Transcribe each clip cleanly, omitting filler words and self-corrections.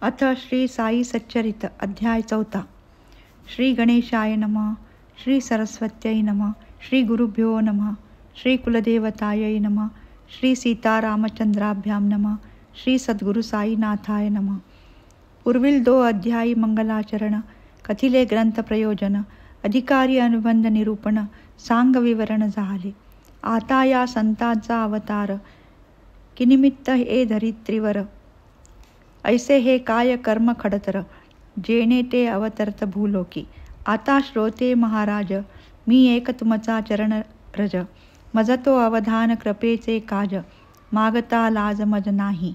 अथ श्री साई सच्चरित अध्याय 4. श्री गणेशाय नमः. श्री सरस्वत्यै नमः. श्री गुरुभ्यो नमः. श्री कुलदेवतायै नमः. श्री सीतारामचंद्राभ्याम नमः. श्री सद्गुरु साईनाथाय नमः. पूर्वील 2 अध्यायी मंगलाचरण, कथिले ग्रंथ प्रयोजन, अधिकारी अनुबंध निरूपण, सांग विवरण झाले. आता या संतांचा अवतार किनिमित्त हे धरित्रीवर, ऐसे हे काय कर्म खडतर, जेणे ते अवतरत भूलोकी. आता श्रोते महाराज, मी एक तुमचा चरण रज, मज तो अवधान कृपेचे काज, मागता लाज मज नाही.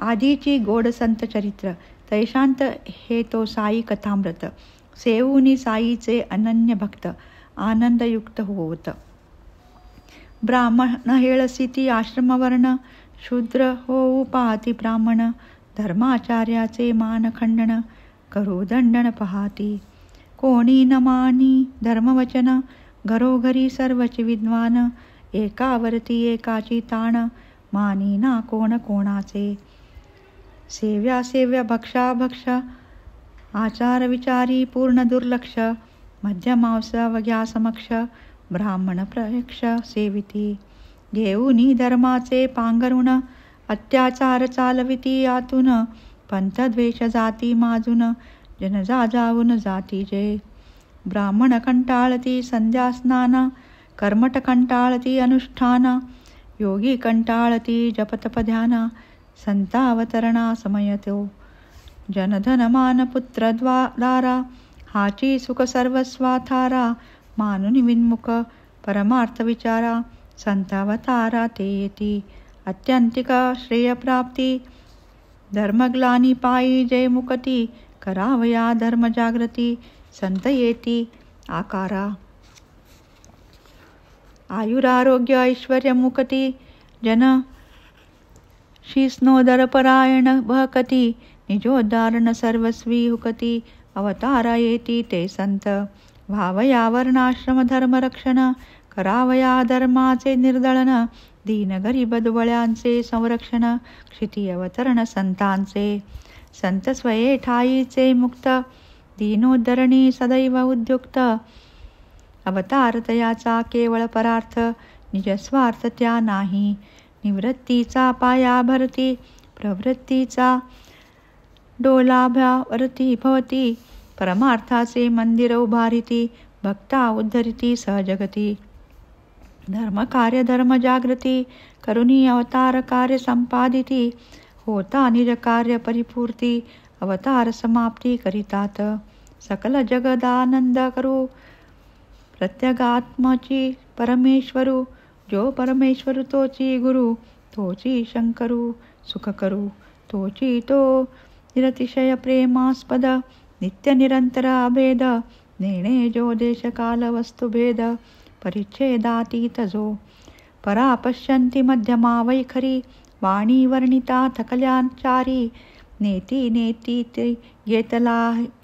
आधीची गोड संत चरित्र, तैशांत हे तो साई कथामृत, सेवुनी साईचे अनन्य भक्त, आनंदयुक्त होत. ब्राह्मण हेळसिती आश्रमवर्ण, शूद्र होऊ पाहती ब्राह्मण, धर्माचार्याचे मान खंडन, करू दंडन पहाती. कोणी न मानी धर्मवचन, घरोघरी सर्वची विद्वान, एकावरती एकाची ताण, मानी ना कोण कोणाचे. सेव्या सेव्या भक्षा भक्ष, आचार विचारी पूर्ण दुर्लक्ष, मध्यमांस वग्या समक्ष, ब्राह्मण प्रयक्ष सेविती. घेऊनी धर्माचे पांघरुण, अत्याचार चालविती आतून, पंथ द्वेष जाती माजून, जनजा जाऊन जाती जे. ब्राह्मण कंटाळती संध्या स्नान, कर्मठ कंटाळती अनुष्ठान, योगी कंटाळती जपतप ध्यान, संतावतरणा समय तो. जनधन मान पुत्र दारा, हाची सुख सर्वस्वा थारा, मानुनी विन्मुख परमार्थ विचारा, संतावतारा ते येती. अत्यंतिका श्रेयप्राप्ती, धर्मग्लानी पायी जय मुकती, करावया धर्म जागृती, संत येती आकारा. आयुरारोग्य ऐश्वर्य मुकती, जन शिस्नोदरपरायण बहकती, निजोद्धारण सर्वस्वी हुकती, अवतारा येती ते संत. व्हावया वर्णाश्रम धर्मरक्षण, करावया धर्माचे निर्दळन, दीन गरीब दुबळ्यांचे संरक्षण, क्षिती अवतरण संतांचे. संत स्वये ठाईचे मुक्त, दीनोद्धरणी सदैव उद्युक्त, अवतार तयाचा केवळ परार्थ, निजस्वार्थ त्या नाही. निवृत्तीचा पाया भरती, प्रवृत्तीचा डोलाभ्यावरती भवती, परमार्थाचे मंदिर उभारिती, भक्ता उद्धरिती सहजगती. धर्म कार्य धर्म जागृती, करुणी अवतार कार्य संपादिती, होता निज कार्य परिपूर्ती, अवतार समाप्ती करितात. सकल जगदानंद करू, प्रत्यगात्मची परमेश्वरू, जो परमेश्वरू तोची गुरु, तोची शंकरू, सुख करू तोची तो. निरतिशय प्रेमास्पद, नित्य निरंतर अभेद, नेणे जो देश काल वस्तुभेद, परिच्छेदातीत जो. परा पश्यन्ति मध्यमा वैखरी, वाणी वर्णिता थकल्याचारी, नेती नेती घेतला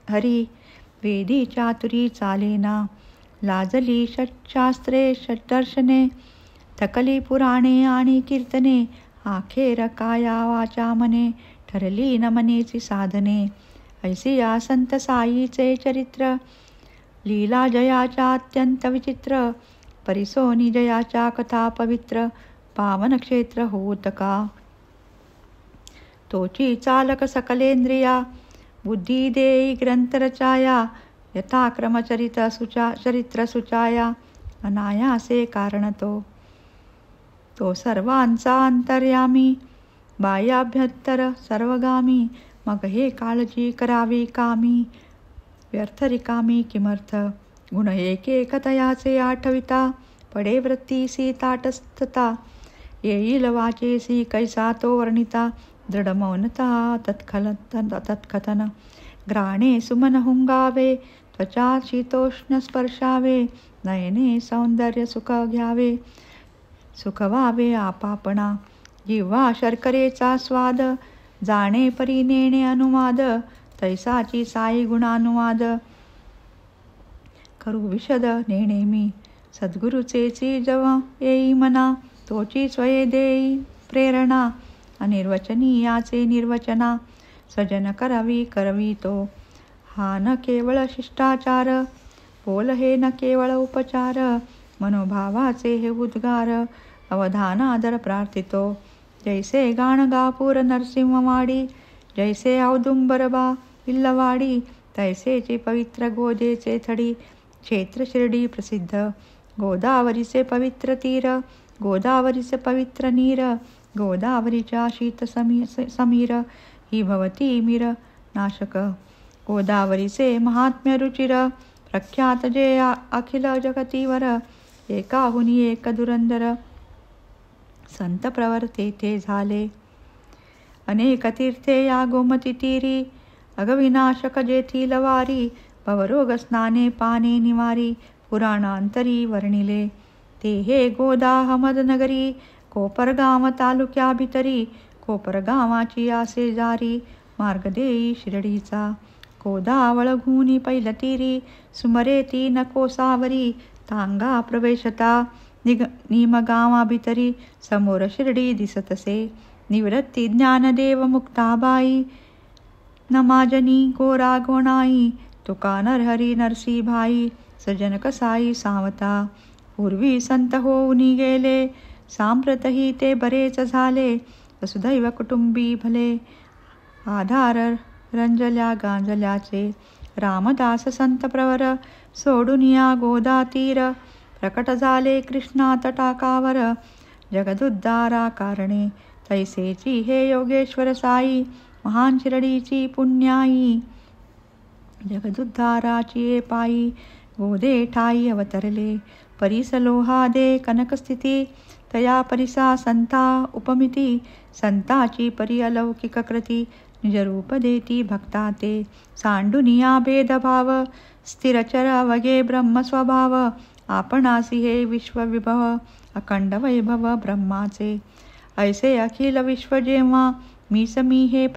हरी, वेदी चातुरी चालेना. लाजली षट्शास्त्रे षट्दर्शने, थकली पुराणे आणि कीर्तने, आखेर काया वाचा मने, ठरली न मनेची साधने. ऐसी या संत साईचे चरित्र, लीला जयाच्या अत्यंत विचित्र, परिसोनी जयाच्या कथा पवित्र, पावन क्षेत्र होत का. तोची चालक सकलेंद्रिया, बुद्धी देई ग्रंथ रचाया, यथाक्रम चरित्र सुचाया, अनायासे कारण तो. तो सर्वांचा अंतर्यामी, बाह्याभ्यंतर सर्वगामी, मग हे काळजी करावी कामी, व्यर्थ रिकामी किमर्थ. गुण एक एक तयाचे आठविता, पडे वृत्तीसी ताटस्थता, येईल वाचेसी कैसा तो वर्णिता, दृढ मौनता तत्कथन. ग्राणे सुमन हुंगावे, त्वचा शीतोष्ण स्पर्शावे, नयने सौंदर्य सुख घ्यावे, सुख व्हावे आपापणा. जिव्हा शर्करेचा स्वाद, जाणे परी नेणे अनुवाद, तैसाची साई गुणानुवाद, करू विशद नेणे मी. सद्गुरुचेची जव येई मना, तोची स्वये देई प्रेरणा, अनिर्वचनीयाचे निर्वचना. सजन करावी करवी तो. हा न केवळ शिष्टाचार, बोल हे न केवळ उपचार. मनोभावाचे हे उद्गार, अवधान आदर प्रार्थितो. जैसे गाणगापूर नरसिंहवाडी, जैसे औदुंबरबा इल्लवाडी. तैसेची पवित्र गोदेचे थडी, क्षेत्र शिर्डी प्रसिद्ध. गोदावरीचे पवित्र तीर, गोदावरीचे पवित्र नीर. गोदावरीच्या शीत समीर, ही भवती मीर नाशक. गोदावरीचे महात्म्य रुचिर, प्रख्यात जे अखिल जगतीवर. एकाहुनी एक दुरंदर, संत प्रवर तेथे झाले. अनेक तीर्थे या गोमती तीरी, अगविनाशक जेथील वारी. भवरोग स्नाने पाने निवारी, पुराणांतरी वर्णिले. ते हे गोदा अहमदनगरी, कोपरगाव तालुक्या भितरी. कोपरगावाची आसे जारी, मार्ग देई शिर्डीचा. गोदावळ घुनी पैलतीरी, सुमरे 3 कोसावरी. तांगा प्रवेशता निमगावा भितरी, समोर शिर्डी दिसतसे. निवृत्ती ज्ञानदेव मुक्ताबाई, नमाजनी गोरा गोणाई. तुका नरहरी नरसी भाई, सजन कसाई सावता. पूर्वी संत होऊनी गेले, सांप्रतही ते बरेच झाले. वसुधैव कुटुंबी भले, आधार रंजल्या गांजल्याचे. रामदास संत प्रवर, सोडून या गोदा तीर. प्रकट झाले कृष्णा तटाकावर, जगदुद्धारा कारणे. तैसेची हे योगेश्वर साई, महान शिर्डीची पुण्याई. जगदुद्धाराची ये पायी, गोदे ठाई अवतरले. परीस लोहादे कनकस्थिती, तया परिसा संता उपमिती. संताची परी अलौकिक कृती, निजरूप देती भक्ता ते. सांडुनिया भेदभाव, स्थिरचर अवघे ब्रह्मस्वभाव. आपणासी हे विश्वविभव, अखंड वैभव ब्रह्माचे. ऐसे अखिल विश्व जेव्हा, मी हे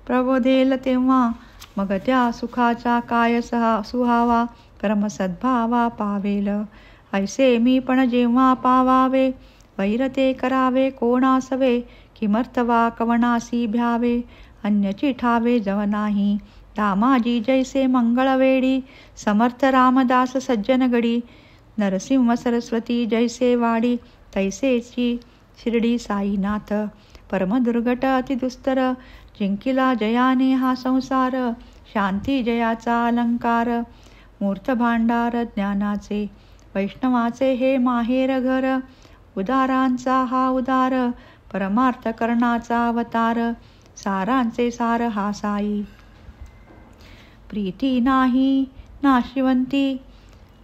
प्रबोधेल तेव्हा. मग त्या सुखाचा काय सुहावा, कर्मसद्भावा पावेल. ऐसे मी पण जेव्हा पावावे, वैर ते करावे कोणासवे. किमर्थवा कवनासी भ्यावे, अन्यची ठावे जव नाही. दामाजी जैसे मंगळवेडी, समर्थ रामदास सज्जनगडी. नरसिंह सरस्वती जैसे वाडी, तैसेची शिर्डी साईनाथ. परमदुर्घट अतिदुस्तर, जिंकिला जयाने हा संसार. शांती जयाचा अलंकार, मूर्त भांडार ज्ञानाचे. वैष्णवाचे हे माहेर घर, उदारांचा हा उदार. परमार्थ करणाचा अवतार, सारांचे सार हा साई. प्रीती नाही नाशिवंती,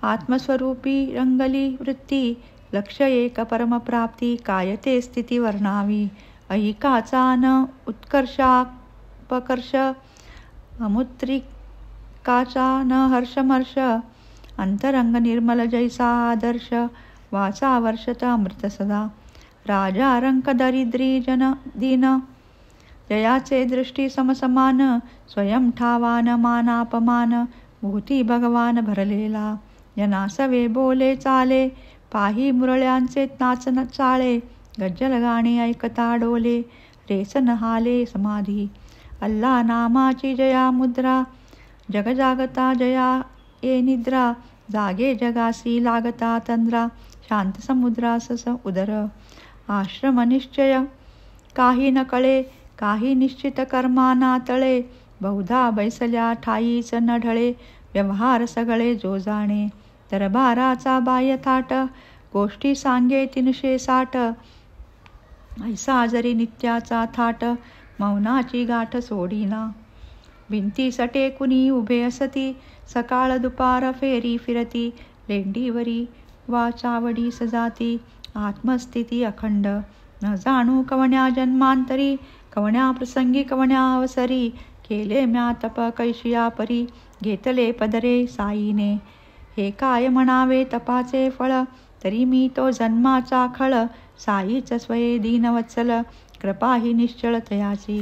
आत्मस्वरूपी रंगली वृत्ती. लक्ष एक परमप्राप्ती, काय ते स्थिती वर्णावी. ऐकाचा न उत्कर्षापकर्ष, अमुत्रिकाचा न हर्षमर्ष. अंतरंग निर्मल जैसा आदर्श, वाचा वर्षत अमृत सदा. राजा रंक दरिद्री जन दीन, जयाचे दृष्टी समसमान. स्वयं ठावान मानापमान, भूती भगवान भरलेला. जनासवे बोले चाले, पाही मुरळ्यांचे नाचन चाळे. गज्जल गाणे ऐकता डोले, रेसन हाले समाधी. अल्ला नामाची जया मुद्रा, जग जागता जया ये निद्रा. जागे जगासी लागता तंद्रा, शांत समुद्रास उदर. आश्रम निश्चय काही न कळे, काही निश्चित कर्माना तळे. बहुधा बैसल्या ठाईच न ढळे, व्यवहार सगळे जो जाणे. दरबाराचा बाह्य थाट, गोष्टी सांगे 360. ऐसा जरी नित्याचा थाट, मौनाची गाठ सोडीना. भिंती सटे कुणी उभे असती, सकाळ दुपार फेरी फिरती. लेंडीवरी वा चावडी सजाती, आत्मस्थिती अखंड. न जाणू कवण्या जन्मांतरी, कवण्या प्रसंगी कवण्या अवसरी. केले म्या तप कैशिया परी, घेतले पदरे साईने. हे काय म्हणावे तपाचे फळ, तरी मी तो जन्माचा खळ. साईच स्वये दीनवत्सल, कृपा ही निश्चळ तयाची.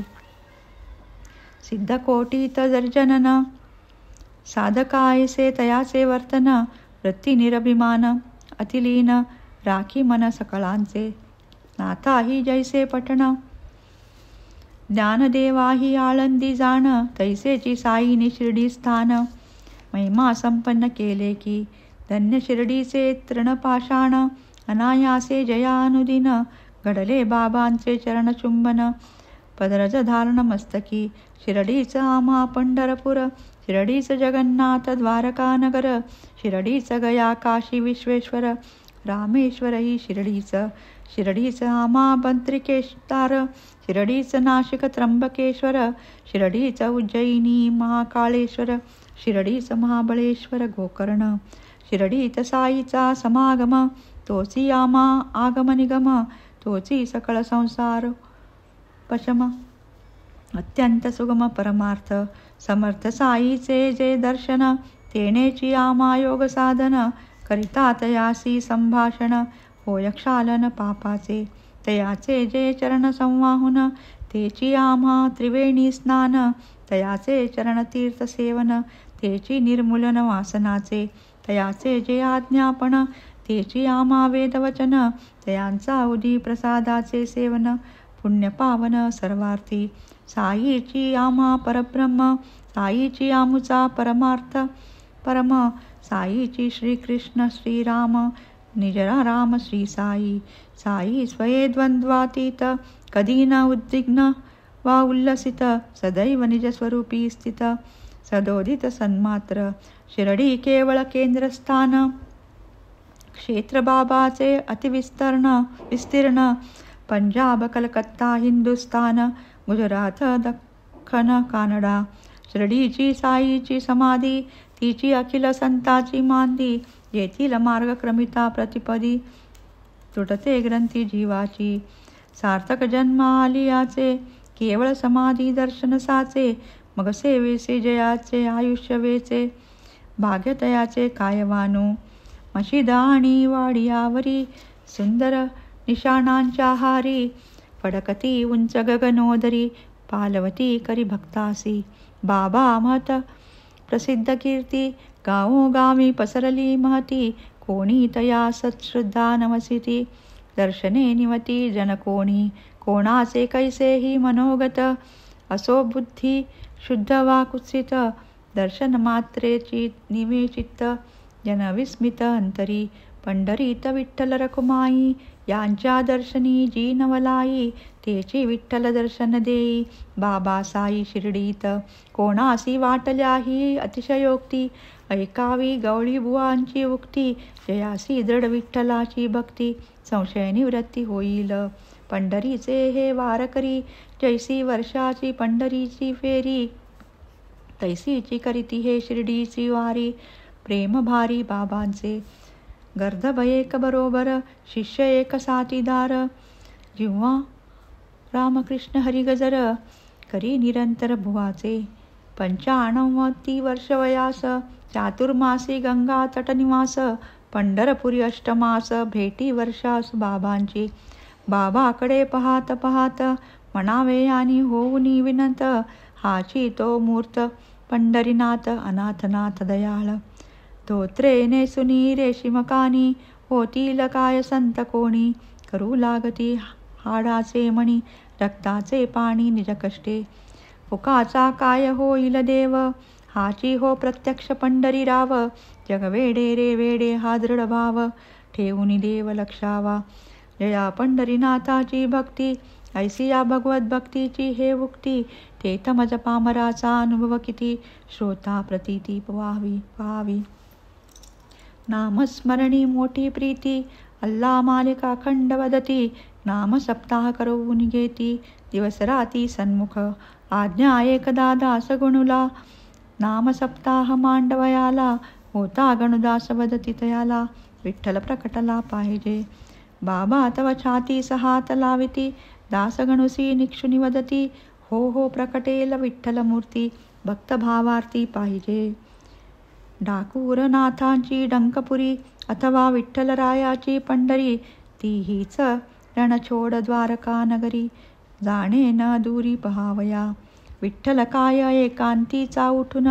सिद्ध कोटीत जर्जनन, साधकायसे तयाचे वर्तन. वृत्ती निरभिमान, अतिलीन, राखी मन सकळांचे. नाथा ही जैसे पठण, ज्ञानदेवाही आळंदी जाण, तैसेची साईने शिर्डी स्थान. महिमा संपन्न केले की धन्य शिर्डीचे तृणपाषाण. अनायासे जयानुदिन, घडले बाबांचे चरणचुंबन. पदरज धारण मस्तकी, शिर्डीच आम्हा पंढरपूर. शिर्डीच जगन्नाथ द्वारका नगर, शिर्डीच गया काशी विश्वेश्वर. रामेश्वर ही शिर्डीच, शिर्डीच आम्हा बद्रिकेश्वर. शिर्डीच नाशिक त्र्यंबकेश्वर, शिर्डीच उज्जयिनी महाकाळेश्वर. शिर्डीच महाबळेश्वर गोकर्ण. शिर्डीत साईचा समागम, तोची आम्हा आगम निगम. तोची सकळ संसार पशम, अत्यंत सुगम परमार्थ. समर्थ साईचे जे दर्शन, तेनेची आम्हा योग साधन. करिता तयासी संभाषण, होय क्षालन पापाचे. तयाचे जे चरण संवाहन, तेची आम्हा त्रिवेणी स्नान. तयाचे चरण तीर्थ सेवन, तेची निर्मूलन वासनाचे. तयाचे जे आज्ञापन, तेची आम्हा वेदवचन. तयांचा उदी प्रसादाचे सेवन, पुण्य पावन सर्वार्थी. साईची आम्हा परब्रह्म, साईची आमुचा परमार्थ परम. साईची श्रीकृष्ण श्रीराम, निजरा राम श्री साई. साई स्वये द्वंद्वातीत, कधी न उद्विग्न वा उल्लसित. सदैव निजस्वरूपी स्थित, सदोदित सन्मात्र. शिर्डी केवळ केंद्रस्थान, क्षेत्र बाबाचे विस्तीर्ण. पंजाब कलकत्ता हिंदुस्थान, गुजरात दख्खन कानडा. शिर्डीची साईची समाधी, तिची अखिल संताची मांदी. येथील मार्गक्रमिता प्रतिपदी, तुटते ग्रंथी जीवाची. सार्थक जन्म आलियाचे, केवळ समाधी दर्शन साचे. मग सेवेचे जयाचे आयुष्य वेचे, भाग्यतयाचे कायवानू. मशिद आणि वाडियावरी, सुंदर निशाणांच्या हारी. फडकती उंच गगनोदरी, पालवती करी भक्तासी. बाबा महत प्रसिद्ध कीर्ती, गावोगावी पसरली महती. कोणी तया सत्श्रद्धा नमसिती, दर्शने निवती जन कोणी. कोणाचे कैसेही मनोगत, असो बुद्धी शुद्ध वा कुत्सित. दर्शन मात्रेची निवे चित्त, जन विस्मित अंतरी. पंढरीत विठ्ठल रखुमाई, यांच्या दर्शनी जी नवलाई. तेची विठ्ठल दर्शन देई, बाबा साई शिर्डीत. कोणासी वाटल्याही अतिशयोक्ती, ऐकावी गवळी बुवांची उक्ती. जयासी दृढ विठ्ठलाची भक्ती, संशय निवृत्ती होईल. पंढरीचे हे वारकरी, जैसी वर्षाची पंढरीची फेरी. तैसीची करीती हे शिर्डीची वारी. प्रेम भारी बाबांचे, गर्दभ एक बरोबर. शिष्य एक साथीदार, जिव्हा रामकृष्ण हरिगजर. करी निरंतर भुवाचे, 95 वर्ष वयास. चातुर्मासी गंगा तटनिवास, पंढरपुरी अष्टमास. भेटी वर्षास बाबांची, बाबाकडे पाहात पाहात. म्हणावे आणि होऊनी विनंत, हाची तो मूर्त पंढरीनाथ. अनाथनाथ दयाळ, धोत्रे नेसुनी रेशीमकानी. होतील काय संत कोणी, करू लागती हाडाचे मणी. रक्ताचे पाणी निज कष्टे, फुकाचा काय होईल देव. हाची हो प्रत्यक्ष पंढरी राव. जग वेडे रे वेडे हा दृढ भाव, ठेवून देव लक्षावा. जया पंढरीनाथाची भक्ती, ऐसिया भगवत भक्तीची हे उक्ती. तेथ मज पामराचा अनुभव किती, श्रोता प्रतीती पाहावी. नामस्मरणी मोठी प्रीती, अल्ला मालिका खंड वदती. नाम सप्ताह करवून घेती, दिवस राती सन्मुख. आज्ञा एकदा दास गणुला, नाम सप्ताह मांडवयाला. होता गणुदास वदती तयाला, विठ्ठल प्रकटला पाहिजे. बाबा तव छाती हात लाविती, दास गणुसी निक्षुनी वदती. हो हो प्रकटेल विठ्ठल मूर्ती, भक्त भावार्थी पाहिजे. ठाकूरनाथांची डंकपुरी, अथवा विठ्ठलरायाची पंढरी. ती हीच रणछोड द्वारका नगरी, जाणे न दूरी पहावया. विठ्ठल काय एकांतीचा उठून,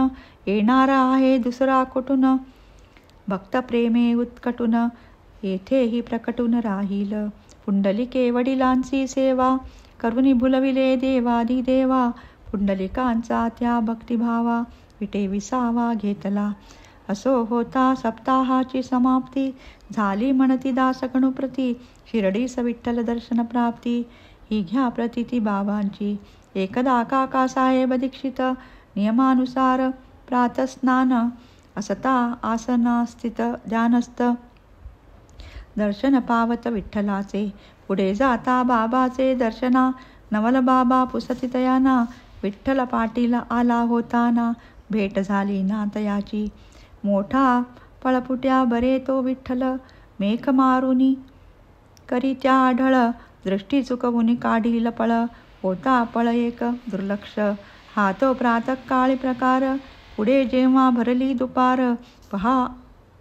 येणारा आहे दुसरा कुठून. भक्त प्रेमे उत्कटून, येथेही प्रकटून राहील. पुंडलिके वडिलांची सेवा, करुणी भुलविले देवादिदेवा. पुंडलिकांचा त्या भक्तिभावा विटे विसावा घेतला. असो होता सप्ताहाची समाप्ती. झाली म्हणती दास गणुप्रती. शिर्डीस विठ्ठल दर्शन प्राप्ती. ही घ्या प्रतीती बाबांची. एकदा काकासाहेब दीक्षित नियमानुसार प्रातस्नान असता आसनास्थित ध्यानस्थ दर्शन पावत विठ्ठलाचे. पुढे जाता बाबाचे दर्शना. नवल बाबा पुसती तयाना. विठ्ठल पाटील आला होताना. भेट झाली ना तयाची. मोठा पळपुट्या बरे तो विठ्ठल. मेख मारुनी करीत्या आढळ. दृष्टी चुकवून काढील पळ. होता पळ एक दुर्लक्ष. हा तो प्रातःकाळी प्रकार. पुढे जेव्हा भरली दुपार. पहा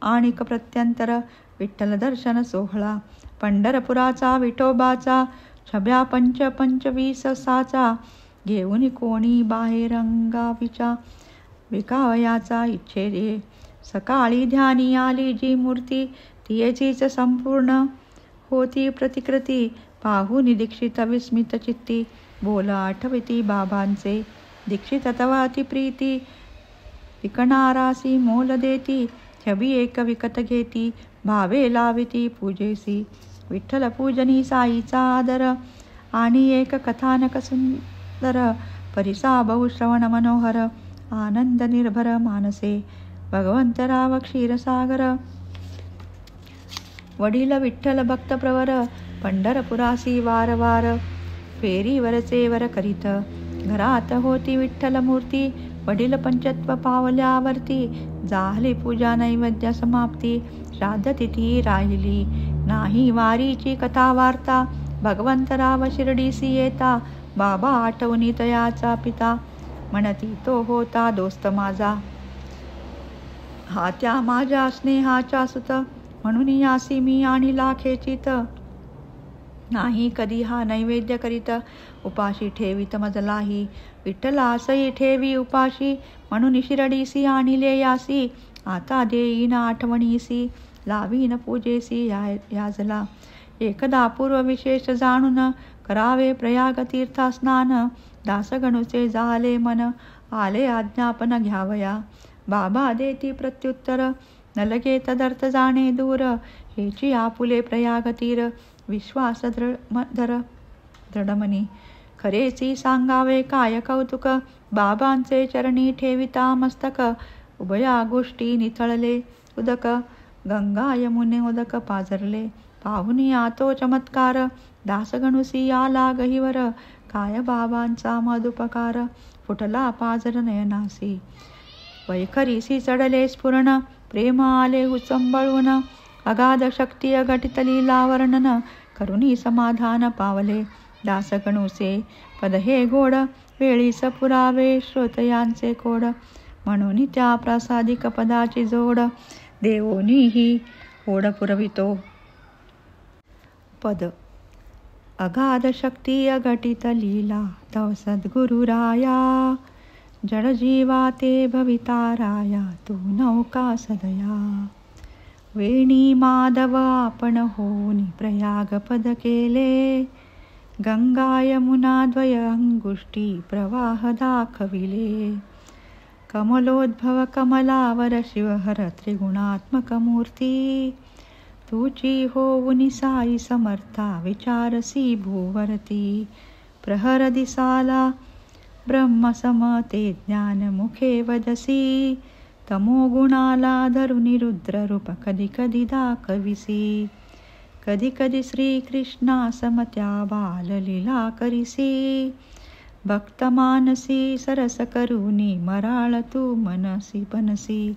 आणिक प्रत्यंतर विठ्ठल दर्शन सोहळा. पंढरपुराचा विठोबाचा. छब्या 25 घेऊन कोणी बाहेरंगावीच्या. विकावयाचा इच्छे सकाळी ध्यानी आली जी मूर्ती. तियेचीच संपूर्ण होती प्रतिकृती. पाहून दीक्षित विस्मित चित्ती. बोल आठविती बाबांचे. दीक्षित तव अतिप्रीती. विकणारासी मोल देती. छबी एक विकत घेती. भावे लाविती पूजेसी. विठ्ठल पूजनी साईचा आदर. आणि एक कथानक सुंदर. परिसा बहुश्रवण मनोहर. आनंद निर्भर मानसे. भगवंतराव क्षीरसागर. वडील विठ्ठल भक्त प्रवर. पंढरपुरासी वारवार. फेरीवरचे वर करीत. घरात होती विठ्ठल मूर्ती. वडील पंचत्व पावल्यावरती. झाली पूजा नैवेद्य समाप्ती. श्राद्ध तिथी राहिली नाही. वारीची कथा वार्ता. भगवंतराव शिर्डीसी येता. बाबा आठवणी तयाचा पिता. म्हणती तो होता दोस्त माझा. हा त्या माझ्या स्नेहाचा सुत. म्हणून यासी मी आणिला खेचित. नाही कधी हा नैवेद्य करीत. उपाशी ठेवीत मजलाही. विठ्ठलासही ठेवी उपाशी. म्हणून शिर्डीसी आणिले यासी. आता देईन आठवणीसी. लावीन पूजेसी याजला. एकदा पूर्व विशेष जाणून. करावे प्रयाग तीर्था स्नान. दासगणूचे झाले मन. आले आज्ञापन घ्यावया. बाबा देती प्रत्युत्तर. न लगे तदर्थ जाणे दूर. हेची आपुले प्रयाग तीर. विश्वास दृढमनी. खरेची सांगावे काय कौतुक. बाबांचे चरणी ठेविता मस्तक. उभया गोष्टी निथळले उदक. गंगा यमुने उदक पाझरले. पाहुनी आतो चमत्कार. दासगणुसी आला गहिवर. काय बाबांचा मधुपकार. फुटला पाझर नयनासी. वैखरीसी चढले स्फुरण. प्रेम आले उचंबळून. अगाध शक्ती अघटित लीला वर्णन. करुणी समाधान पावले. दासगणुसे पद हे गोड. वेळीस पुरावे श्रोतयांचे कोड. म्हणून त्या प्रासादिक पदाची जोड. देवोनीही ओढ पुरवितो. पद. अगाध शक्ती अघटित लीला. तव सद्गुरुराया. जडजीवा ते भविताराया. तू नौका सदया. वेणी माधव आपण होनी प्रयाग पद केले. गंगा यमुना द्वय अंगुष्टी प्रवाह दाखविले. कमलोद्भव कमलावर शिवहर त्रिगुणात्मक मूर्ती. तुची होऊनी साई समर्था. विचारसी भूवरती. प्रहर दिसाला ब्रह्मसमते ज्ञान मुखे वदसी. तमोगुणाला धरुनी रुद्ररूप कधी कधी दाखविसी. कधी कधी श्रीकृष्णा समत्या बाललीला करिसी. भक्त मानसी सरस करुनी मराळ तू मनसी बनसी.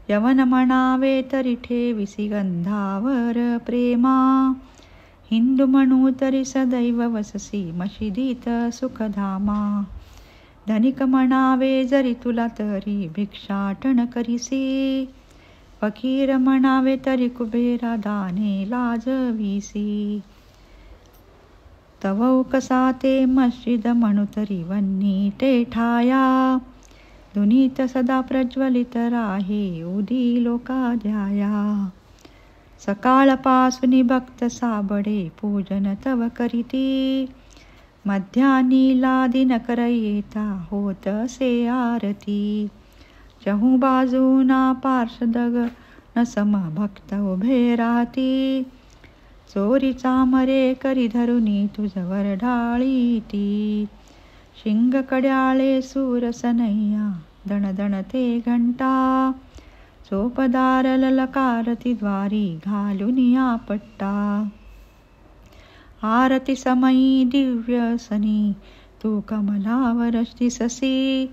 यवन म्हणावे तरी ठेविसी गंधावर प्रेमा. हिंदू म्हणू तरी सदैव वससी मशिदीत सुखधामा. धनिक म्हणावे जरी तुला तरी भिक्षाटन करिसी. फकीर म्हणावे तरी कुबेरा दाने लाजविसी. तव कसा ते मस्जिद म्हणू तरी वन्नी टेठाया. दुनीत सदा प्रज्वलित राहे उदी लोका ध्याया. सकाळपासून भक्त साबडे पूजन तव करीती. मध्यानीला दिन करयेता होत असे आरती. चहू बाजूना पार्षदग न समभक्त उभे राहती. चोरीचा मरे करी धरुनी तुझवर ढाळीती. शिंग कड्याळे सूरसनैया दणदण ते घंटा. चोपदार ललकारती द्वारी घालून या पट्टा. आरती समयी दिव्यसनी तू कमलावर दिससी.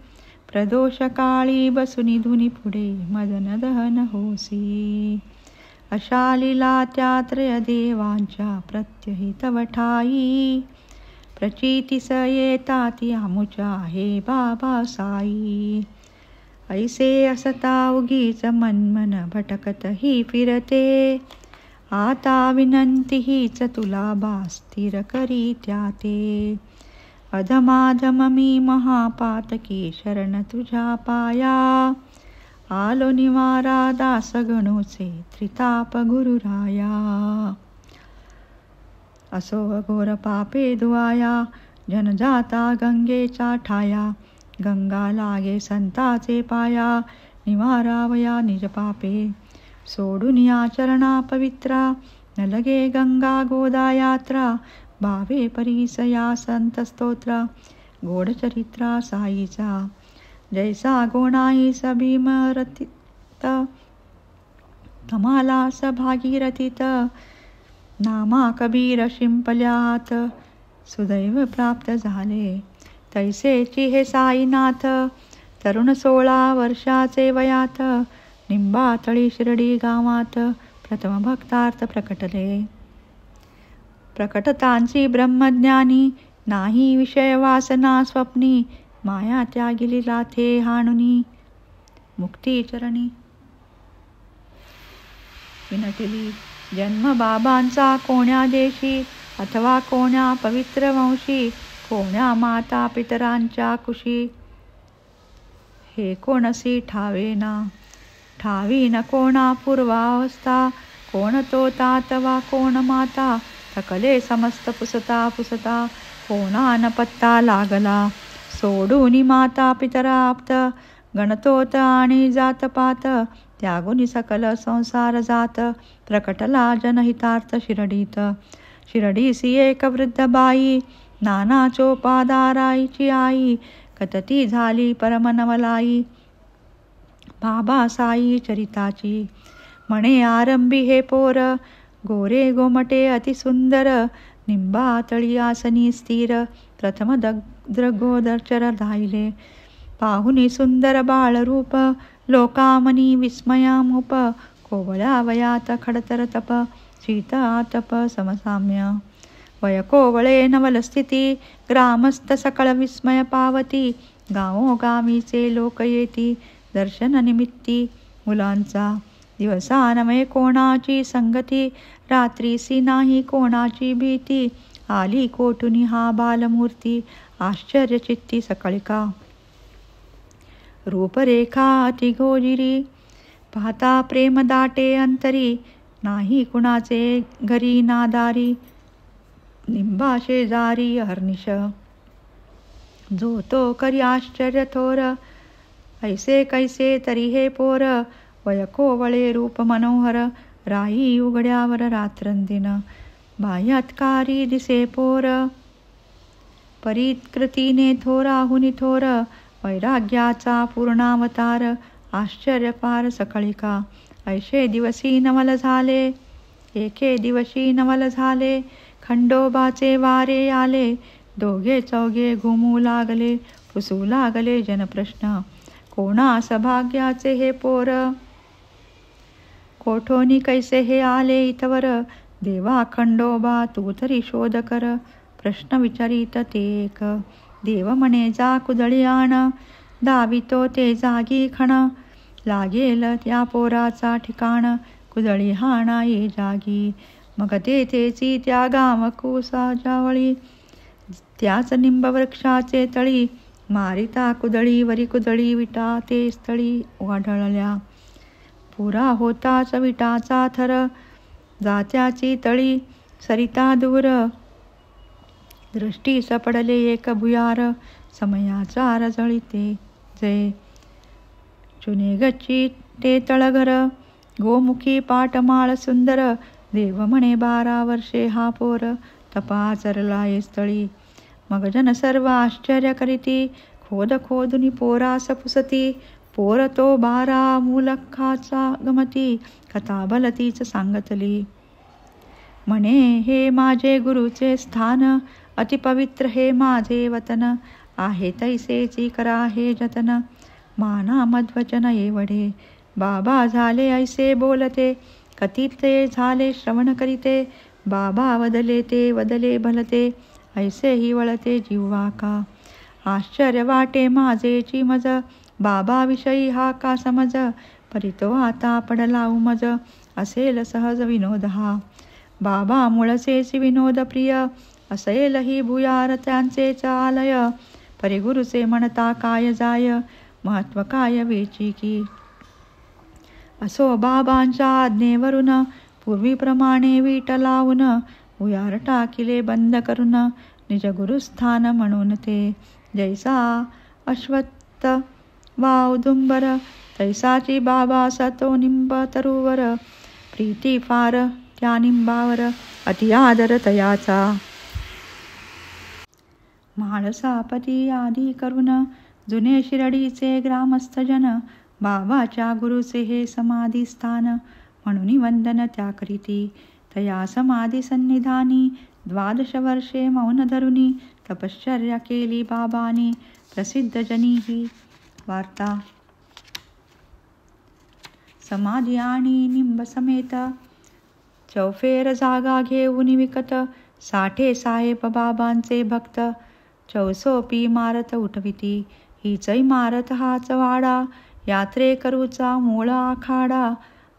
प्रदोष काळी बसुनी धुनी पुढे मदन दहन होसी. अशा लीला त्या त्रय देवांच्या प्रत्यहित वठाई. प्रचितीस येता ती आमुच्या हे बाबा साई. ऐसे असता उगीच मनमन भटकत ही फिरते. आता विनंती हीच तुला बा स्थिर करी त्याते. अधमाधम मी महापातकी शरण तुझ्या पाया. आलो निवारा दास गणोचे त्रिताप गुरुराया. असो घोर पापे धुवाया जन जाता गंगेच्या ठाया. गंगा लागे संताचे पाया निवारावया निज पापे. सोडून या चरणा पवित्रा न लगे गंगा गोदा यात्रा. भावे परीस या संत स्तोत्र गोड चरित्रा साईचा. जैसा गोणाईस भीमरथित कमालास भागीरथित. नामा कबीर शिंपल्यात सुदैव प्राप्त झाले. तैसेची हे साईनाथ तरुण 16 वर्षाचे वयात. निंबातळी शिर्डी गावात प्रथम भक्तार्थ प्रकटले. प्रकटतांची ब्रह्मज्ञानी नाही विषय वासना स्वप्नी. माया त्यागिली लाथे हाणुनी मुक्ती चरणी विनटिली. जन्म बाबांचा कोण्या देशी अथवा कोण्या पवित्र वंशी. कोण्या माता पितरांच्या कुशी हे कोणसी ठावेना. ठावी न कोणा पूर्वावस्था. कोण तो तात वा कोण माता. थकले समस्त पुसता पुसता कोणा न पत्ता लागला. सोडूनी माता पितरा आप्त गणतोत आणि जातपात. त्यागुनी सकल संसार जात प्रकटला जनहितार्थ शिर्डीत. शिर्डीसी एक वृद्ध बाई नाना चोपादाराईची आई. कतती झाली परमनवलाई बाबा साई चरिताची. म्हणे आरंभी हे पोर गोरे गोमटे अतिसुंदर. निंबातळी आसनी स्थिर प्रथम द्रगोदरचर धायले. पाहुनी सुंदर बाळरूप लोकामनी विस्मयामुप. कोवळ्या वयात खडतर तप शीत आतप समसाम्य. वय कोवळे नवल स्थिती ग्रामस्थ सकळ विस्मय पावती. गावोगावीचे लोक येती दर्शन निमित्ती. मुलांचा दिवसा नव्हे कोणाची संगती. रात्रीसी नाही कोणाची भीती. आली कोठुनी हा बालमूर्ती आश्चर्यचित्ती सकळिका. रूपरेखा अतिघोजिरी पाहता प्रेम दाटे अंतरी. नाही कुणाचे घरी नादारी निंबा शेजारी अहर्निश. जो तो करी आश्चर्य थोर ऐसे कैसे तरी हे पोर. वय कोवळे रूप मनोहर राही उघड्यावर रात्रंदिन. बाह्यात्कारी दिसे पोर परित्कृतीने थोराहुनी थोर. वैराग्याचा पूर्णावतार आश्चर्यपार सकळिका. ऐशे दिवशी नवल झाले एके दिवशी नवल झाले. खंडोबाचे वारे आले दोघे चौघे घुमू लागले. पुसू लागले जनप्रश्न कोणास भाग्याचे हे पोर. कोठोनी कैसे हे आले इथवर. देवा खंडोबा तू तरी शोध कर. प्रश्न विचारित ते एक. देव म्हणे जा कुदळी आण. दावितो ते जागी खण. लागेल त्या पोराचा ठिकाण. कुदळी हाणा ये जागी. मग तेथेची त्या गावकुसा जावळी. त्याच निंबवृक्षाचे तळी. मारिता कुदळी वरी कुदळी विटा ते स्थळी वाढळल्या. पुरा होताच विटाचा थर. जात्याची तळी सरिता दूर. दृष्टीस पडले एक भुयार, समयाचा रजळीते जय. चुने गच्ची ते तळघर, गोमुखी पाटमाळ सुंदर, देव म्हणे 12 वर्षे हा पोर, तपाचरला ये स्थळी. मग जन सर्व आश्चर्य करीती, खोद खोदुनी पोरास पुसती. पोर तो 12 मुलखाचा गमती, कथा भलतीच सांगतली. म्हणे हे माझे गुरुचे स्थान, अतिपवित्र हे माझे वतन, आहे तैसेची करा हे जतन. माना मध्वचन एवढे, बाबा झाले ऐसे बोलते, कथिते झाले श्रवण करीते. बाबा वदले ते वदले भलते, ऐसे ही वळते जिव्हा का. आश्चर्य वाटे माझेची मज, बाबाविषयी हा का समज. परितो आता पडला उमज, असेल सहज विनोद हा. बाबा मुळसेच विनोद प्रिय, असेल ही भुयार त्यांचेच आलय. परिगुरुचे म्हणता काय जाय, महत्व काय वेची की. असो बाबांच्या आज्ञेवरून, पूर्वीप्रमाणे वीट लावून. भुयार टाकिले बंद करून, निज गुरुस्थान म्हणून ते. जैसा अश्वत्थ वा औदुंबर, तैसाची बाबा सतो निंब तरुवर. प्रीती फार त्या निंबावर, अति आदर तयाचा. म्हाळसापती आदी करून, जुने शिरडीचे ग्रामस्थजन. बाबाच्या गुरुचे हे समाधी स्थान, म्हणून वंदन त्या करीती. तया समाधी सन्निधानी, 12 वर्षे मौन धरुनी. तपश्चर्या केली बाबांनी, प्रसिद्ध जनी ही वार्ता. समाधी आणि निंब समेत, चौफेर जागा घेऊन विकत. 60 साहेब बाबांचे भक्त, चौसोपी इमारत उठविती. हीच इमारत हाच वाडा, यात्रेकरूचा मूळ आखाडा.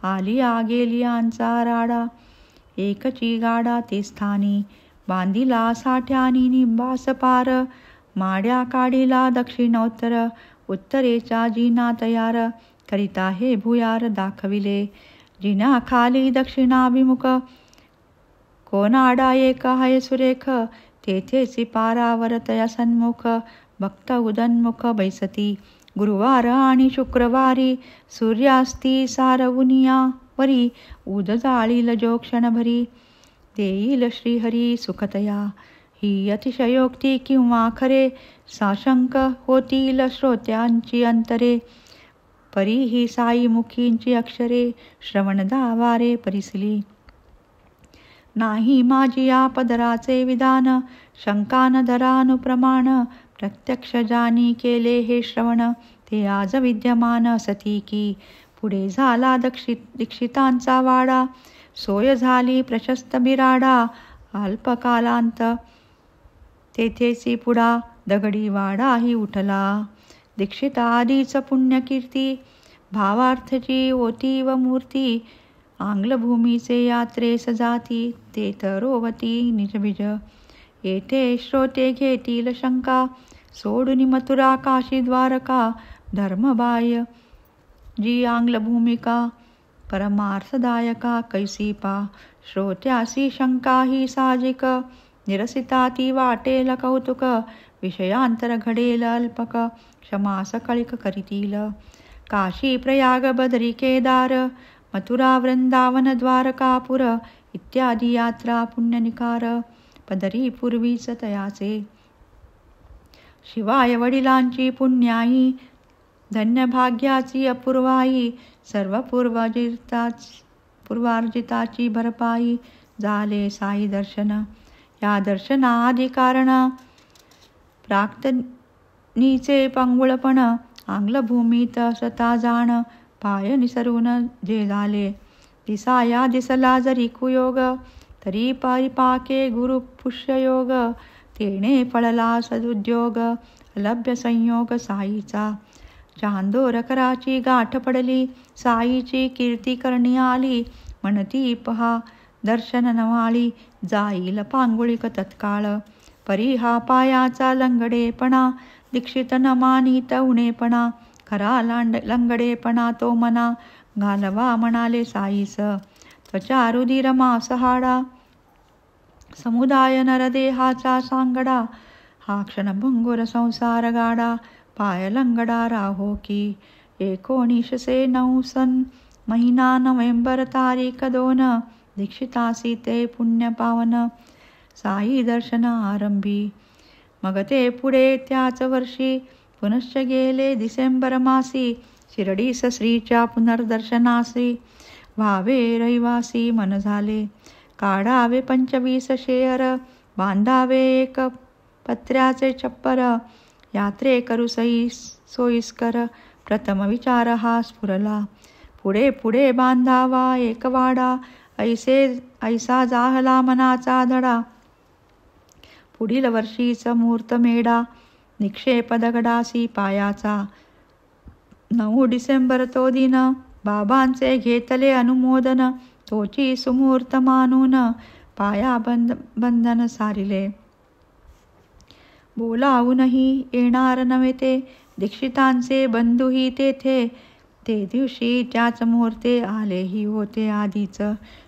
आलिया गेलियांचा राडा, एकची गाडा ते स्थानी. बांधिला साठ्यानी निंबास पार, माड्या काढिला दक्षिणोत्तर. उत्तरेच्या जिना तयार, करिता हे भुयार दाखविले. जिन्याखाली दक्षिणाभिमुख, कोनाडा एक आहे सुरेख. तेथेची पारावर तया सन्मुख, भक्त उदन्मुख बैसती. गुरुवार आणि शुक्रवारी, सूर्यास्ती सारवुनियावरी. उद जाळील जो क्षणभरी, देईल श्रीहरी सुखतया. ही अतिशयोक्ती किंवा खरे, साशंक होतील श्रोत्यांची अंतरे. परी ही साईमुखींची अक्षरे, श्रवणदावारे परिसली. नाही माझी या पदराचे विधान, शंका न धरानुप्रमाण. प्रत्यक्ष जानी केले हे श्रवण, ते आज विद्यमान असती की. पुढे झाला दीक्षितांचा वाडा, सोय झाली प्रशस्त बिराडा. अल्पकालांत तेथेची पुढा, दगडी वाडाही उठला. दीक्षित आधीच पुण्यकीर्ती, भावार्थची ओती व मूर्ती. आंग्लभूमीचे यात्रेस जाती, ते तरोवती निजबिज. येथे श्रोते घेतील शंका, सोडून मथुरा काशी द्वारका. धर्मबाह्य जी आंग्लभूमिका, परमार्थदायका कैसी पा. श्रोत्यासी शंका ही साजिक, निरसिता ती वाटेल कौतुक. विषयांतर घडेल अल्पक, क्षमा सकळिक करीतील. काशी प्रयाग बदरी केदार, मथुरा वृंदावन द्वारकापुर. इत्यादी यात्रा पुण्यनिकार, पदरी पूर्वीच तयाचे. शिवाय वडिलांची पुण्याई, धन्य भाग्याची अपूर्वाई. सर्व पूर्वार्जिताची भरपाई, झाले साई दर्शन. या दर्शनाआधी कारण, प्राक्तनीचे पांगुळपण. आंग्लभूमीत स्वतः जाण, पाय निसरून जे झाले. दिसाया दिसला जरी कुयोग, तरी परिपाके गुरु पुष्ययोग. तेणे फळला सदुद्योग, अलभ्य संयोग साईचा. चांदोरकराची गाठ पडली, साईची कीर्ती करणी आली. म्हणती पहा दर्शन नवाळी, जाईल पांगुळिक तत्काळ. परी हा पायाचा लंगडेपणा, दीक्षित न मानित उणेपणा. खरा लंगडेपणा तो मना, घालवा म्हणाले साईस. त्वचा रुधिर मांस हाडा, समुदाय नरदेहाचा सांगडा, हा क्षणभंगुर संसार गाडा. पाय लंगडा राहो की 1909 सन, महिना नोव्हेंबर तारीख 2. दीक्षितासी ते पुण्य पावन, साई दर्शन आरंभी. मग ते पुढे त्याच वर्षी पुनश्च गेले डिसेंबर मासी. शिर्डीस श्रीच्या पुनर्दर्शनासी, व्हावे रहिवासी मन झाले. काढावे 25 शेअर, बांधावे एक पत्र्याचे छप्पर. यात्रे करू सोयीस्कर, प्रथम विचार हा स्फुरला. पुढे पुढे बांधावा एक वाडा, ऐसा जाहला मनाचा धडा. पुढील वर्षीच मुहूर्त मेढा, निक्षेप दगडासी पायाचा. 9 डिसेंबर तो दिन, बाबांचे घेतले अनुमोदन. तोची सुमुहूर्त मानून, पाया बंधन सारिले. बोलावूनही येणार नव्हे ते, दीक्षितांचे बंधूही तेथे. ते दिवशी त्याच मुहूर्ते आलेही होते आधीच.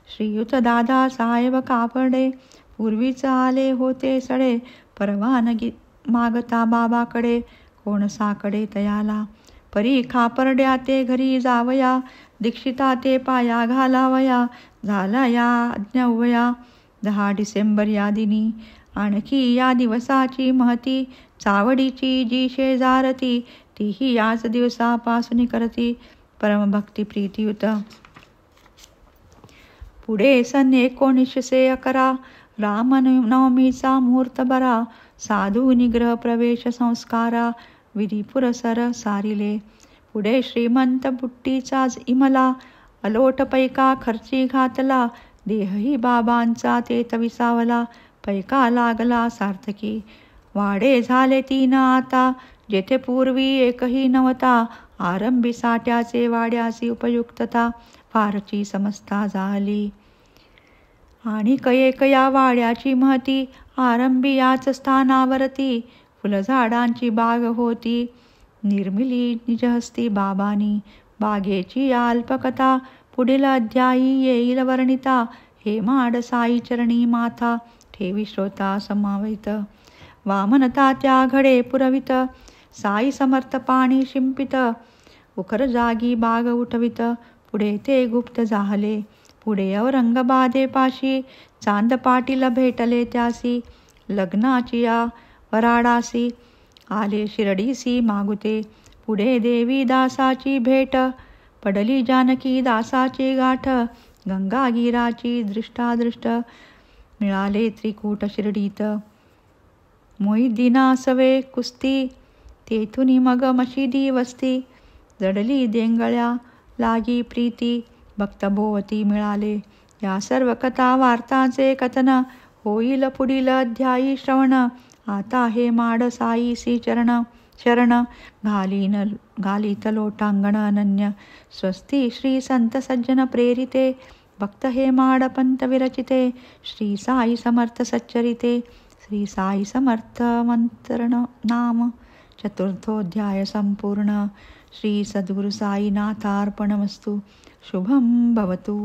श्रीयुत दादा साहेब कापडे पूर्वीच आले होते सडे. परवानगी मागता बाबाकडे, कोणसाकडे तयाला. परी खापर्ड्या ते घरी जावया, दीक्षिता ते पाया घालावया. झाला या आज्ञावया 10 डिसेंबर या दिनी. आणखी या दिवसाची महती, चावडीची जी शेजारती. तीही याच दिवसापासून करती, परमभक्ती प्रीतियुत. पुढे सन 1911, रामनवमीचा मुहूर्त बरा. साधू निग्रह प्रवेश संस्कारा, विधी पुरसर सारिले. पुढे श्रीमंत बुट्टीचाच इमला, अलोट पैका खर्ची घातला. देहही बाबांचा तेथ विसावला, पैका लागला सार्थकी. वाडे झाले 3 आता, जेथे पूर्वी एकही नव्हता. आरंभी साठ्याचे वाड्याची उपयुक्तता, फारची समजता झाली. आणि एक या वाड्याची महती, आरंभी याच स्थानावरती. फुलझाडांची बाग होती, निर्मिली निजहस्ती बाबांनी. बागेची अल्पकथा, पुढील अध्यायी येईल वर्णिता. हे माड साई चरणी माथा, ठेवी श्रोता समावित. वामनता त्या घडे पुरवित, साई समर्थ पाणी शिंपित. उखर जागी बाग उठवित, पुढे ते गुप्त झाले. पुढे औरंगाबादेपाशी, चांद पाटील भेटले त्यासी. लग्नाची या वराडासी, आले शिर्डीसी मागुते. पुढे देवी दासाची भेट, पडली जानकी दासाची गाठ. गंगागीराची दृष्टादृष्ट, मिळाले त्रिकूट शिर्डीत. मोहिद्दीना सवे कुस्ती, तेथुनी मग मशिदी वस्ती. जडली देंगळ्या लागी प्रीती, भक्तभोवती मिळाले. या सर्व कथा वार्तांचे कथन, होईल पुढील अध्यायी श्रवण. आता हे माड साईसी शरण, घालीत लोटांगण अनन्य. स्वस्ती श्री संत सज्जन प्रेरिते, भक्त हे माड पंत विरचिते. श्री साई समर्थ सच्चरिते, श्री साई समर्थ मंत्र नाम. चतुर्थोध्याय संपूर्ण. श्री सद्गुरु साईनाथार्पणमस्तु. शुभं भवतु.